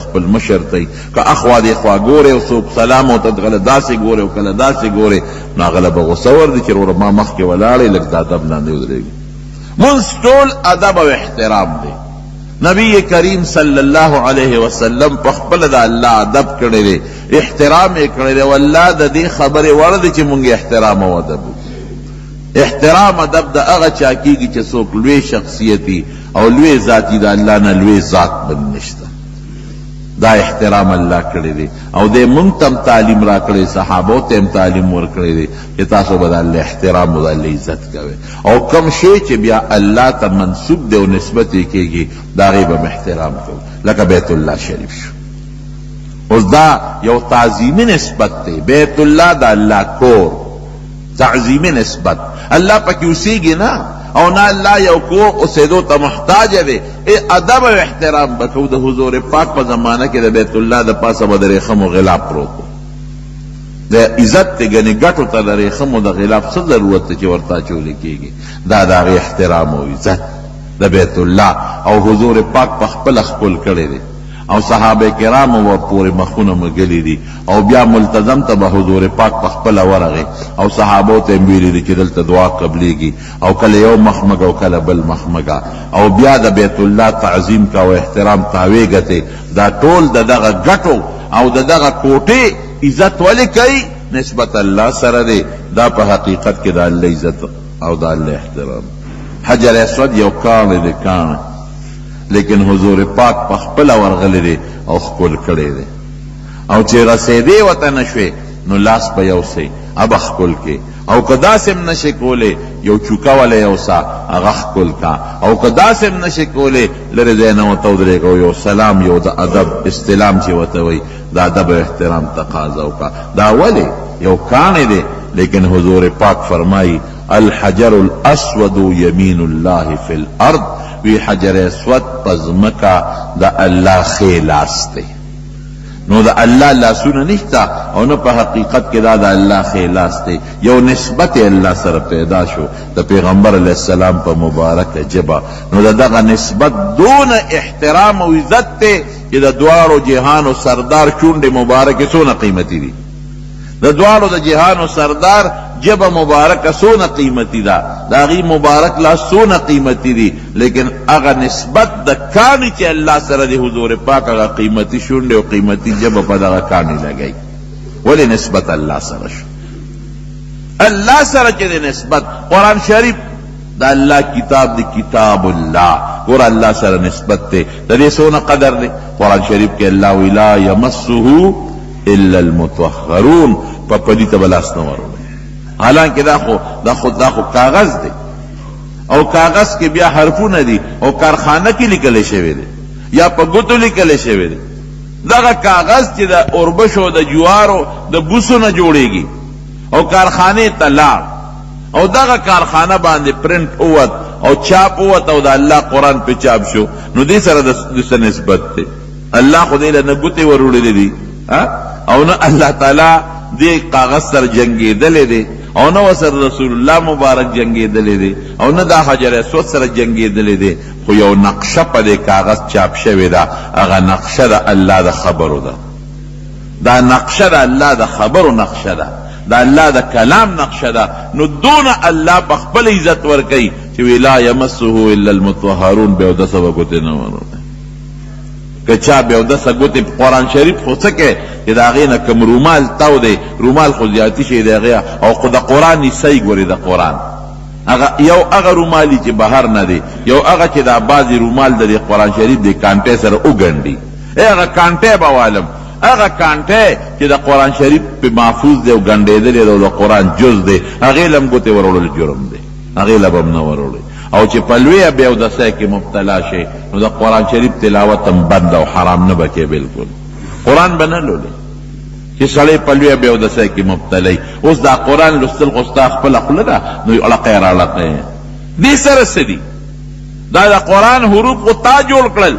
خپل مشر تی که اخوا دی خوا ګورې او څوک سلام ورته غله داسې ګورې او کله داسې ګورې نو هغه له به غوسه وردي چې وروره ما مخکې ولاړې لږ د ادب لاندې ودرېږي. مونځ ټول ادب او احترام دی. نبی کریم صلی الله علیه وسلم په خپله د الله ادب کړی دی، احترام یې کړی دی، والله د دې خبرې وړ دی چې مونږ احترام او ادب وکړو. احترام ادب د هغه چا کېږي چې څوک لوی شخصیتي او لوی ذاتي د الله نه لوی ذات بل نشته. دا احترام الله کړی دی او دې مونږ ته هم تعلیم را کړی، صحابو ته هم تعلیم ورکړی دی چې تاسو به د الله احترام او د الله عزت کوئ او کوم شی چې بیا الله ته منسوب دی او نسبت یې کېږي د هغې به احترام کوو. لکه بیت الله شریف شو، اوس دا یو تعظیمي نسبت دی. بیت الله د الله کور، تعظیمي نسبت. الله پکې اوسېږي نه او نه الله یو کور اوسېدو ته محتاج دی. ادب او احترام بکو. د حضور پاک په زمانه کې د بیت الله د پاسه به د ریخم و غلاف پروت و. د عزت دی ګنې ګټو ته د ریخم و د غلاف څه ضرورت دی چې ورته اچولی کېږي؟ دا د هغې احترام او عزت د بیت الله او حضور پاک په خپله خپل کړی دی او صحابه کرامو ورپورې مخونه مږلي دي او بیا ملتزم ته به حضور پاک په خپله ورغی او صحابو ته یې ویلي دي چې دلته دعا قبلیږي او کله یو مخمګه او کله بل مخمګه او بیا د بیت الله تعظیم کا او احترام تاوی ګټې. دا ټول د دغه ګټو او د دغه کوټې عزت ولې کوي؟ نسبت الله سره دی. دا په حقیقت کې د الله عزت او د الله احترام. حجر اسود یو کاڼی دی، کاڼی، لیکن حضور پاک په خپله ورغلی دی او ښکل کړی دی او چې رسېدې ورته نه شوې نو لاس په یوسئ هغه ښکل کې او که داسې هم نشې کولی یو چوکه وله یوسه هغه ښکل کا او که داسې هم نشې کولی لرې ځای نه ورته ودرېږه او یو سلام یو د ادب استلام چې ورته وایي د ادب او احترام تقاضا وکړه. دا ولې یو کاڼی دی لیکن حضور پاک فرمایي الحجر الاسود یمین الله فی الارض. وی حجر اسود پزمکا د الله خې لاس دی. نو د الله لاسونه نشته او نه په حقیقت کې دا د الله خې لاس دی. یو نسبت الله سره پیدا شو د پیغمبر علیه السلام په مبارکه جبه. نو د دغه نسبت دون احترام او عزت دی چې د دواړو جهانو سردار چونډې مبارکې څونه قیمتي دي. د دواړو د جهانو سردار جبه مبارکه څونه قیمتي ده، د هغې مبارک لاس څونه قیمتي دي، لیکن هغه نسبت د کاڼي چې الله سره د حضور پاک هغه قیمتي شونډې او قیمتي جبه په دغه کاڼي لګوي. ولې نسبت الله سره شو؟ الله سره چې د نسبت قرآن شریف د الله کتاب دی، کتاب الله ګوره الله سره نسبت دی. د دې څونه قدر دی؟ قرآن شریف کې الله وی لا یمسه الا المطهرون، په پلیته به لاس نه وروړي. حالانکه دا خو کاغذ دی او کاغذ کې بیا حرفونه دي او کارخانه کې لیکلی شوی دی یا په ګوتو لیکلی شوی دی. دغه کاغذ چې د اوربشو د جوارو د بوسو نه جوړیږي او کارخانې ته لاړ او دغه کارخانه باندې پرنټ اوت او چاپ اوت او د الله قرآن په چاپ شو، نو دې سره د څه نسبت دی؟ الله خو دې له نه ګوتې وروړلې دي او نه الله تعالی دې کاغذ سره جنګېدلی دی او نه ورسره رسول الله مبارک جنګېدلی دی او نه دا حجر اسود سره جنګېدلی دی، خو یو نقشه په دې کاغذ چاپ شوې ده. هغه نقشه د الله د خبرو ده. دا نقشه د الله د خبرو نقشه ده، د الله د کلام نقشه ده. نو دونه الله په خپل عزت ورکوي چې وی لا یمسه الا المطهرون. بیا اودسه به ګوتې نه وروړي. که چا بیا اودسه ګوتې قرآن شریف خو څه کوي چې د هغې نه کوم رومال تاو دی، رومال خو زیاتي شي د هغې او د قرآن حصه ګوري. د قرآن یو هغه رومالي چې بهر نه دی، یو هغه چې دا بعضې رومال د قرآن شریف د کانټۍ سره وګنډي. هغه کانټۍ به والم، هغه کانټۍ چې د قرآن شریف په محفوظ دی او ګنډېدلی دی او د قرآن جز دی، هغې له هم ګوتې وروړل جرم دی، هغې له به هم نه وروړئ. او چې په لویه بې اودسۍ کې مبتلا شي نو د قرآن شریف تلاوت هم بند او حرام نه به کې بلکل. قرآن به نه لولي چې سړی په لویه بې اودسۍ کې مبتلی. اوس دا قرآن لوستل خو ستا خپله خوله ده، نو اړقی راړقی دې سره څه دي؟ دا د قرآن حروف خو تا جوړ کړل،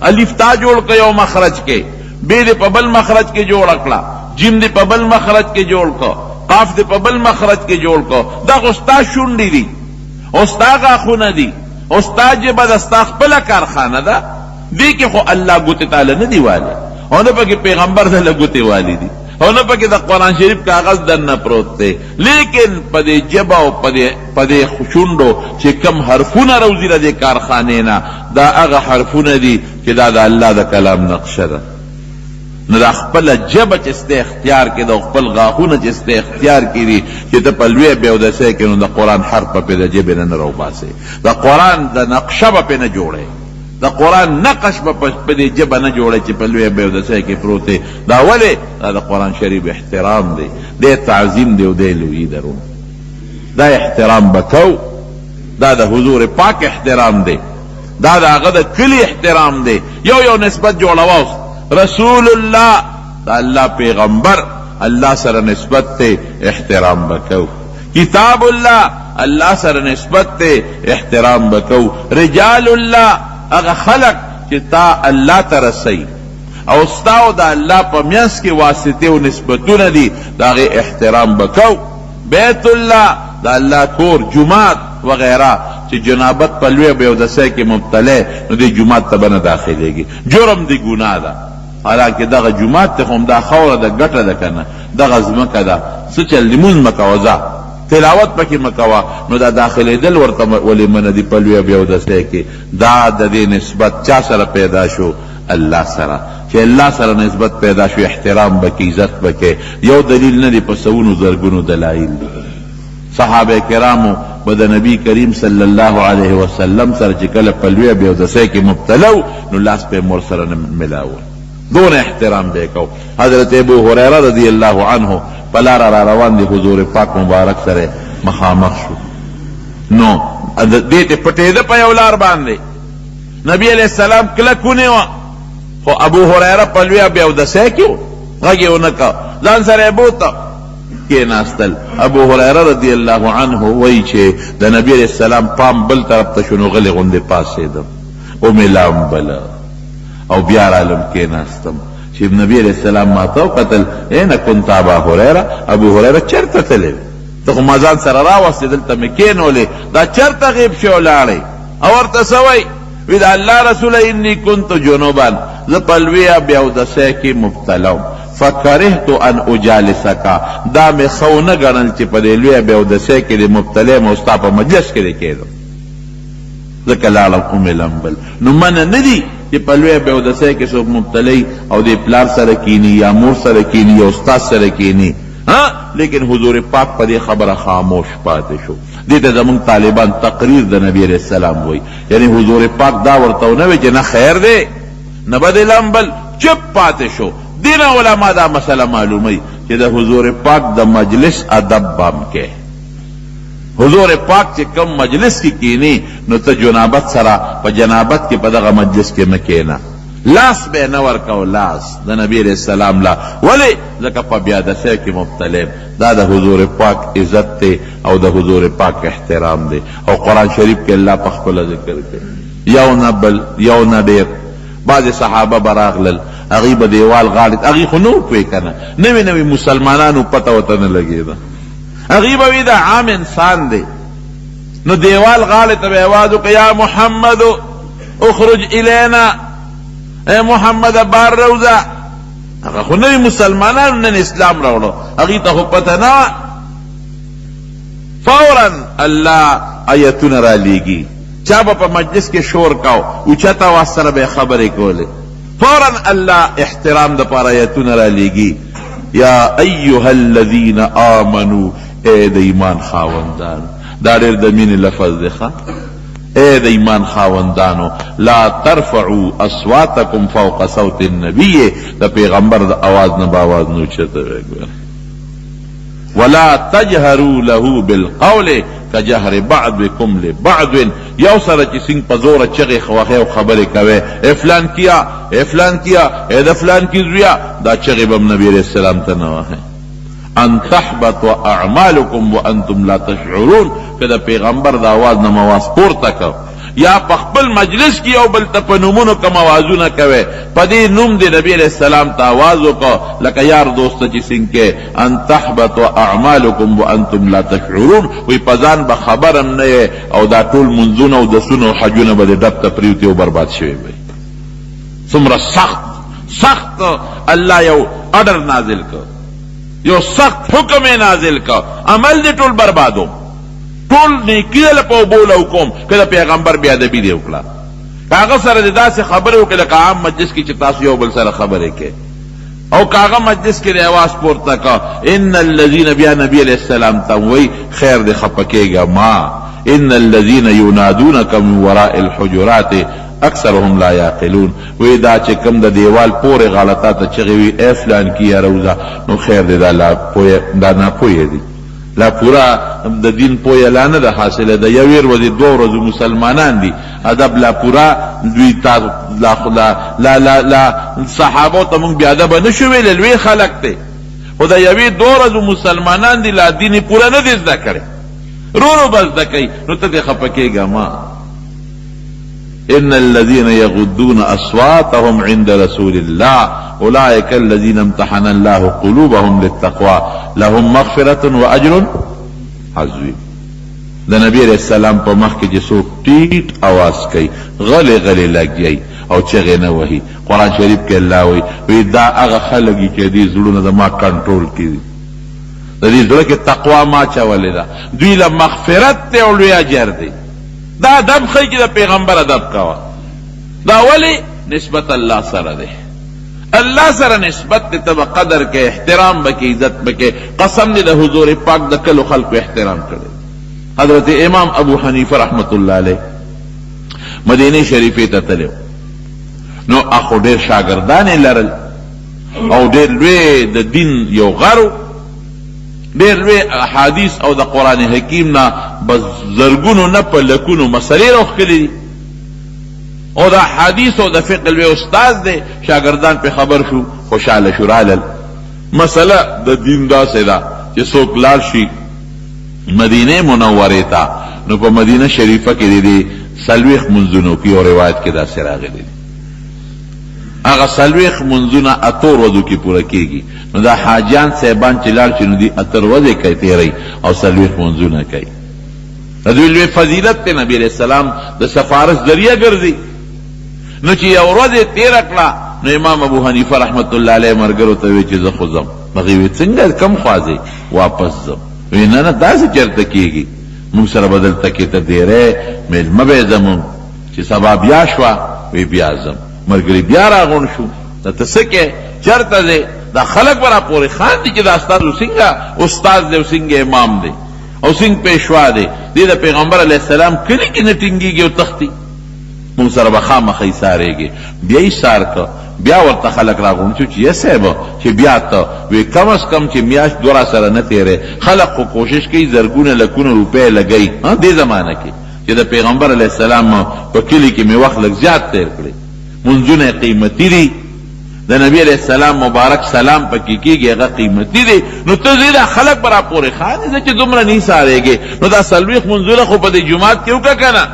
الف تا جوړ کړ یو مخرج کې، بې دې په بل مخرج کې جوړ کړه، جیم دې په بل مخرج کې جوړ کړه، قاف دې په بل مخرج کې جوړ کړه. دا خو ستا شونډې دي او ستا غاښونه دي او ستا ژبه د ستا خپله کارخانه ده. دی کې خو الله ګوتې تعالی نه دی والی او نه پکې پیغمبر ته ګوتې والی دي او نه پکې د قرآن شریف کاغذ دننه پروت دی لیکن په دې ژبه او په دې شونډو چې کم حرفونه روزي د دې کارخانې نه دا هغه حرفونه دي چې دا د الله د کلام نقشه ده نو دا خپله ژبه چې سته اختیار کې د خپل غاښونه چې سته اختیار کې دي چې ته په لویه بیودسۍ کې نو د قرآن حرف به پې د ژبې نه راوباسې د قرآن د نقشه به پې نه جوړی د قرآن نقش به په دې ژبه نه جوړی چې په لویه بیودسۍ کې پروت دی دا ولې دا د قرآن شریف احترام دی دی تعظیم دی او دی لویي درون دا احترام به کو دا د حضور پاک احترام دی دا د هغه د کلي احترام دی یو نسبت جوړوه رسول الله دا الله پیغمبر الله سره نسبت ته احترام بکو کتاب الله الله سره نسبت ته احترام بکو رجال الله هغه خلق چې تا الله ته رسی او ستاو دا الله په میاس کې واسطه او نسبتونه دي دا غي احترام بکو بیت الله دا الله کور جمعات وغیرہ چې جنابت په لوی بیودسۍ کې مبتلا نو دی جمعات ته نه داخليږي جرم دی ګناه ده حالانکه دغه جمعات ته هم دا خوره ده ګټه ده کنه دغه ځمکه ده څه چل لیمون مکوځه تلاوت پکې مکوا نو دا داخلي دل ورته ولې من دي په لوی بیودسۍ کې دا د دې نسبت چا سره پیدا شو الله سره چې الله سره نسبت پیدا شو احترام بکې عزت بکې یو دلیل نه دی په سونو زرګونو دلایل دي صحابه کرامو و د نبی کریم صلی الله علیه وسلم سره چې کله په لوی بیودسۍ کې مبتلا نو لاس په مور سره ملاو دون احترام دیکھو حضرت ابو هریره رضی اللہ عنہ پلار را روان دی حضور پاک مبارک سره مخامخ شو نو دیتے پٹیده پا یولار بانده نبی علیہ السلام کلکونه و خو ابو هریره پلویا بیودسۍ کیو غگی اونکا زان سره بوتا کی ناستل ابو هریره رضی اللہ عنہ وی چه دا نبی علیہ السلام پام بل طرف تشنو غلی غنده پاسه دم او ملام بلا او بیا عالم کې ناستم چې نبی علیہ السلام ما ته قتل اين كنت ابا هريره ابو هريره چرته تللی ته ما ځان سره راوستې دلته مې کېنولې دا چرته غیب شو لاړې او ورته سوی وی دا الله رسول انی كنت جنوبا ز پلویا بیودسۍ کې مبتلا فکرهت ان اجالسک دا مې خو نه ګڼل چې په دې لویه بیودسۍ کې د مبتلا مستا په مجلس کې کېدم ځکه لاړم ام لمبل نو من نه دي چې په لویه بیودسۍ کې څوک مبتلی او د پلار سره کینی یا مور سره کینی یا استاد سره کینی لیکن حضور پاک په دې خبره خاموش پاتې شو دې ته زمونږ طالبان تقریر د نبی علیہ السلام وایي یعنی حضور پاک دا ورته ونه وی چې نه خیر دی نه به دې لمبل چپ پاتې شو دین علما دا مسله معلوموي چې د حضور پاک د مجلس ادب بام کې حضور پاک چې کم مجلس کی کینی نو ته جنابت سره په جنابت کې په دغه مجلس کې مکینا لاس به نه ورکو لاس د نبی علیہ السلام لا ولی ځکه په بیادسۍ کې مبتلا دا د حضور پاک عزت ته او د حضور پاک احترام دی او قرآن شریف کې الله په خپل ذکر کوي یو نه بل یو نه ډېر بعض صحابه براغلل هغوی به دیوال غاړې هغوی خو نور پوی کنه نوي نوي مسلمانانو پته ورته نه لګېده هغوی به وي دا عام انسان دی نو دیوال غاړې ته به اواز وکړه یا محمد اخرج الینا اے محمد بار روزه هغه خو نوي مسلمانانو نن اسلام راوړو هغوی ته خو پته نه فورا الله آیتونه را لیږي چا به په مجلس کې شور کاو اوچت اواز سره به خبرې کولې فورا الله احترام د پاره آیتونه را لیږي یا ایها الذین آمنوا اے د ایمان خاوندان دا ډېر د مینې لفظ دی ښه اے د ایمان خاوندانو لا ترفعوا اصواتکم فوق صوت النبی د پیغمبر د آواز نه به آواز نه اوچته ولا تجهروا له بالقول كجهر بعضكم لبعض یو سره چې څنګه په زوره چغې خواهې او خبرې کوي فلان کیا فلان کیا د فلان کی زویا دا چغې به نبی علیہ السلام ته نه وایي ان تحبط اعمالكم وانتم لا تشعرون که د پیغمبر د آواز نه مواز پورته کو یا په خپل مجلس کې یو بل ته په نومونو کوم آوازونه کوي په دې نوم د نبی علیہ السلام ته آواز وکړه لکه یار دوسته چې څنګه ان تحبط اعمالكم وانتم لا تشعرون وی په ځان به خبرم نه او دا ټول منځونه او دسونه او حجونه به د ډب ته پریوتي او برباد شوي وي څومره سخت الله یو اډر نازل کړ، یو سخت حکم نازل کړ، عمل دې ټول بربادو، ټول نیکی له په بوله کوم کله پیغمبر بیا ادبی دی وکړه. کاغه سره د داسې خبره وکړه لکه عام مجلس کې چې تاسو یو بل سره خبرې کې، او کاغه مجلس کې आवाज پورته کا ان الذين بیا نبی علیہ السلام ته وی خیر دې خپکیږه ما ان الذين ينادونك من وراء الحجرات اکثرهم لا یعقلون. وی دا چې کم د دیوال پورې غلطات چغې وی اے فلان کی یا روزه نو خیر دې دا لا پوهه دا نه پوهه دي، لا پورا د دین پوهه لا نه ده حاصله ده. یو ورځ دوه ورځې مسلمانان دي ادب لا پورا دوی تا لا خدا لا صحابه ته مونږ بیا ادب نه شو ویل، لوی خلق ته خدا یوې دوه ورځې مسلمانان دي لا دین پورا نه دي زده کړي، رو بس زده کوي، نو ته خپکیږه ما ان الذين يغضون اصواتهم عند رسول الله اولئك الذين امتحن الله قلوبهم للتقوى لهم مغفرة واجر عظيم. د نبی علیہ السلام په مخ کې چې څوک ټیټ आवाज کوي غلې لګي او چغې نه وهي، قرآن شریف کې الله وی دا هغه خلک چې دې زړونه د ما کنټرول کړي، د دې زړه کې تقوا ما چولې ده، دوی له مغفرت ته او لوی اجر دی. دا ادب خی چې د پیغمبر ادب کوا، دا ولی نسبت الله سره ده، الله سره نسبت ته تب قدر کې احترام بکې عزت بکې. قسم دې د حضور پاک د کلو خلق احترام کړي. حضرت امام ابو حنیفه رحمت الله علیه مدینه شریفه ته تلو، نو اخو ډیر شاګردان لرل او ډیر لوی د دین یو غرو، ډیر لوی احادیث او د قران حکیم نه بس زرګونو نه په لکونو مسلې راخلي دي، او د حدیث او د فقه لوی استاد دی. شاګردان په خبر شو، خوشاله شو، رالل مسله د دین داسې ده چې څوک لاړ شي مدینه منوره ته، نو په مدینه شریفه کې دي سلويخ منځونو کې او روایت کې داسې راغلي دي، هغه سلويخ منځونه اتور وضو کې پوره کېږي. نو دا حاجیان صاحبان چې لاړ شي نو دي اتر وضو کوي تیری او سلويخ منځونه کوي. د دوی لوی فضیلت ته نبی علیہ السلام د سفارش ذریعہ ګرځي. نو چې یو ورځ تیر کړه نو امام ابو حنیفه رحمت الله علیه مرګرو ته وی چې زه خو ځم. هغه وی څنګه کم خوازي واپس ځم؟ وی نه داسې چرته کېږي، موږ سره بدل تکې ته دیره مېلمه به زمون چې سبا بیا شوه، وی بیا ځم. مرګري بیا راغون شو، ته څه کې چرته دی؟ دا خلق برا پورې خان دي چې دا څنګه استاد دی او څنګه امام دی او څنګه پیشوا دی. دې د پیغمبر علیه السلام کلی کې نه ټینګېږي او تختی، موږ سره به خامخې سارېږي. بیا یې سار که، بیا ورته خلق راغون شو چې یا صاحب چې بیا ته وی کم از کم چې میاشت دوره سره نه تیرې. خلق خو کوشش کوي زرګونه لکونه روپۍ لګوي دې زمانه کې چې د پیغمبر علیه السلام په کلي کې مې وخت لږ زیات تیر کړی. منځونه قیمتي دي، د نبی علیہ السلام مبارک سلام پکې کېږي، هغه قیمتي دی. نو ته زیاده خلق برا پورې خانې زه چې دومره نه سارېږې، نو دا سلويخ منځونه خو په دې جومات کې وکړه که نه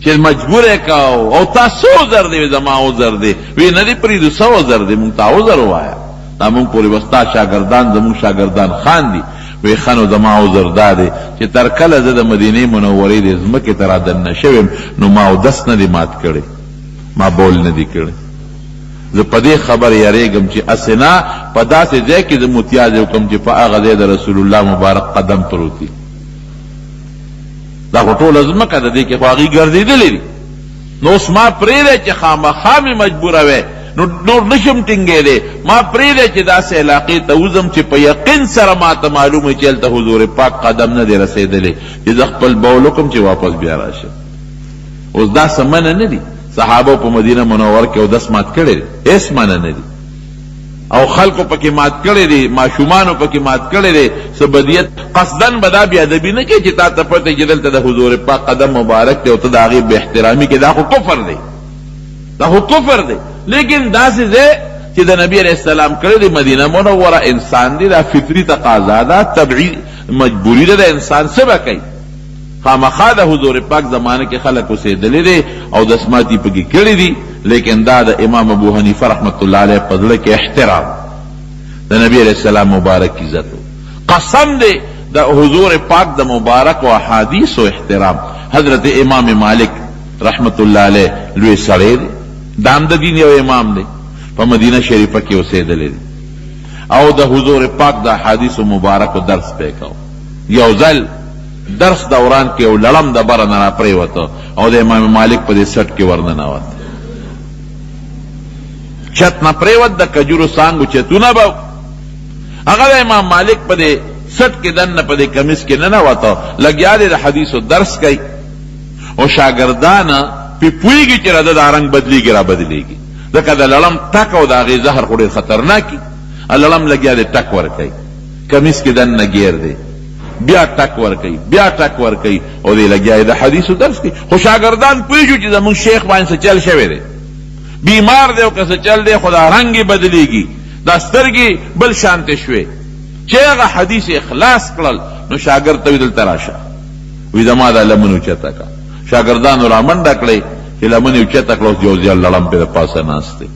چې مجبور یې کاو. او تا 100 زر دی؟ زما عذر دی. وی نه دی پرېږدو 100 زر دی، مونږ ته عذر ووایه، دا مونږ پورې به ستا شاګردان زمونږ شاګردان خان دي. وی ښه نو زما عذر دا دی چې تر کله زه د مدینې منورې د ځمکې ته رادننه شویم نو ما اودس نه دی مات کړی، ما بول نه دی کړی. زه په دې خبر یریږم چې اسنا په داسې ځای کې زه متیاز وکړم چې په هغه ځای د رسول الله مبارک قدم پروت دي. دا خو ټوله ځمکه د دې کې خو هغې ګرځېدلې دي. نو اوس ما پرېږدی چې خامخا مې مجبوره وی نو نور نشم ټینګېدی، ما پرېږدی چې داسې علاقې ته وځم چې په یقین سره ما ته معلومه چې هلته حضور پاک قدم نه دی رسېدلی چې زه خپل بول وکړم چې واپس بیا راشم. اوس دا څه منه نه دي. صحابه په مدینه منور کې اودس مات کړی دی، هېڅ منه نه دي، او خلقو پکې مات کړی دی، ماشومانو پکې مات کړی دی. څه بدیت قصدن به دا بې ادبي نه کوي چې تا ته پته چې دلته د حضور پاک قدم مبارک دی او ته د هغې بې احترامي کې، دا خو کفر دی، دا خو کفر دی. لیکن داسې ځای چې د نبی علیہ السلام کړی دی مدینه منوره انسان دی، دا فطري تقاضا ده، طبعي مجبوري ده د انسان څه به کوي. خامخا د حضور پاک زمانه کې خلق اوسېدلی دی او دسماتي پکې کړي دي، لیکن دا د امام ابو حنیفه رحمت الله علیه په زړه کې احترام د نبی علیہ السلام مبارک عزت. قسم دی د حضور پاک د مبارک و احادیث و احترام. حضرت امام مالک رحمت الله علیه لوی سړی دی، دام د دین یو امام دی په مدینه شریفه کې اوسېدلی دی او د حضور پاک د احادیث مبارکو درس پې کو. یو ځل درس دوران کې یو لړم د بره نه راپرېوته او د امام مالک په دې سټ کې ورننوت. چت نه پرېوت د کجورو سانګو چتونه به هغه د امام مالک په دې سټ کې دننه په دې کمیس کې ننوته لګیا دی د حدیثو درس کوي او شاګردانه پې پوهېږي چې راده دا رنګ بدلېږي را بدلېږي ځکه د لړم ټک او د هغې زهر خو ډېر خطرناکي. لړم لګیا دی ټک ورکوي کمیس کې دننه ګیر دی بیا ټک ورکوي بیا ټک ورکوي او دی لګیا دی د حدیثو درس کوي. خو شاګردان پوهېږو چې زموږ شیخ باندې څه چل شوی دی بیمار دی او که څه چل دی خو دا رنګ یې بدلېږي دا سترګې بل شانتې شوې چې هغه حدیث اخلاص کړل نو شاګرد ته وي دلته راشه وي زما دا لمن اوچته کړه. شاګردانو را منډه کړئ چې لمن یې اوچته کړه اوس یو ځای لړم پې د پاسه ناست دی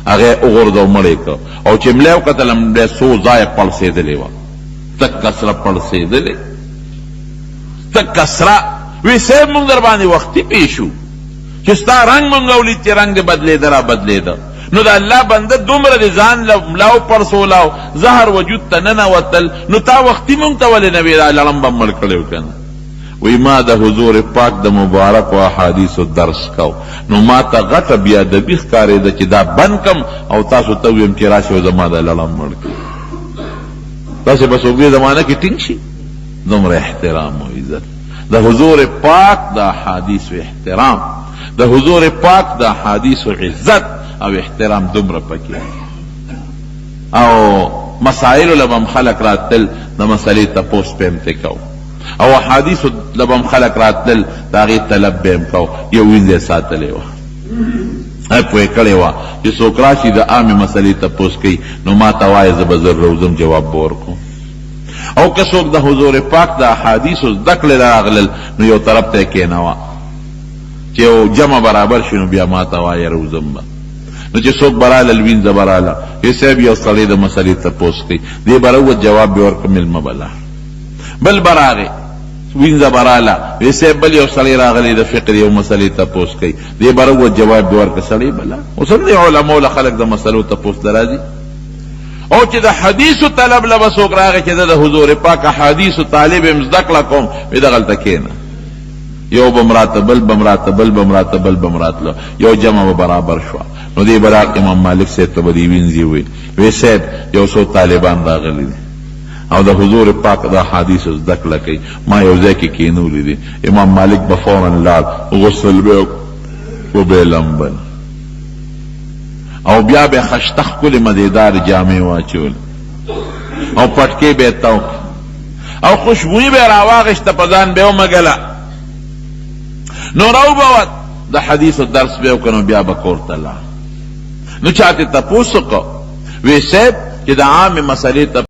هغه وغورځو مړی کړ او چې ملی وکتل ملی څو ځایه پړسېدلې وه تک کسره پړسېدلې تک کسره وی صاحب مونږ در باندې وختي پېښ شو چې ستا رنګ مونږ ولید چې رنګ دې بدلېده را بدلېده نو د الله بنده دومره د ځان ملاو پړسولاو زهر وجود ته ننوتل نو تا وختي مونږ ته ولې نه وې دا لړم به مړ کړی و که نه. وی ما د حضور پاک د مبارک و احادیثو درس کو نو ما ته غټه بیادبي ښکارېده چې دا بند کم او تاسو ته ویم چې راشئ او زما دا لړم مړ کړي. تاسې به څوک دې زمانه کې ټینګ شي دومره احترام و عزت د حضور پاک د احادیثو احترام د حضور پاک د احادیثو عزت او احترام دومره پکې او مسائلو لبم خلق راتل د مسئلې تپوس پې هم کو او احادیثو لبم خلق راتل د هغې طلب به هم کو. یو وینځ یې ساتلی وه پوهې کړې وه چې څوک راشي د عامې مسئلې تپوس کوي نو ما ته وایه زه به زر روزم جواب به ورکړم او که څوک د حضور پاک د احادیثو زده کړې راغلل نو یو طرف ته یې کېنوه چې یو جمع برابر شي نو بیا ما ته وایه روزم به نو چې څوک براله لوینځه براله ای صاحب یو سړی د مسئلې تپوس کوي دې به راووت جواب به ورکړه مېلمه به لاړ بل به راغې وینځه براله ای صاحب بل یو سړی راغلی د فقه یو مسئلې تپوس کوي دې به راووت جواب به ورکړه سړی به لاړ. اوس هم دې علماو له خلک د مسلو تپوس ته راځي او چې د حدیثو طلب له به څوک راغی چې د حضور پاک حدیثو طالب یم زده کړه کوم وی دغلته کښېنه یو به مراته بل به مراته بل به مراته بل به مراتله یو جمع به برابر شوه نو دې براق امام مالک صاحب ته به دې وینځي وی وی صاحب یو څو طالبان راغلي دي او د حضور پاک د احادیثو زده کړه کوي ما یو ځای کې کښېنولي دي. امام مالک به فورا لاړ غسل به و به لمبل او بیا به خشته ښکلې مزېدار جامې واچول او پټکې به یې تو او خوشبویي به یې راواغېسته په ځان به یې ومږله نو راوبوت د حدیثو درس به یې وکړ نو بیا به کور ته لاړ. نو چا ترې تپوس وکړ وی صاحب چې د عامې مسلې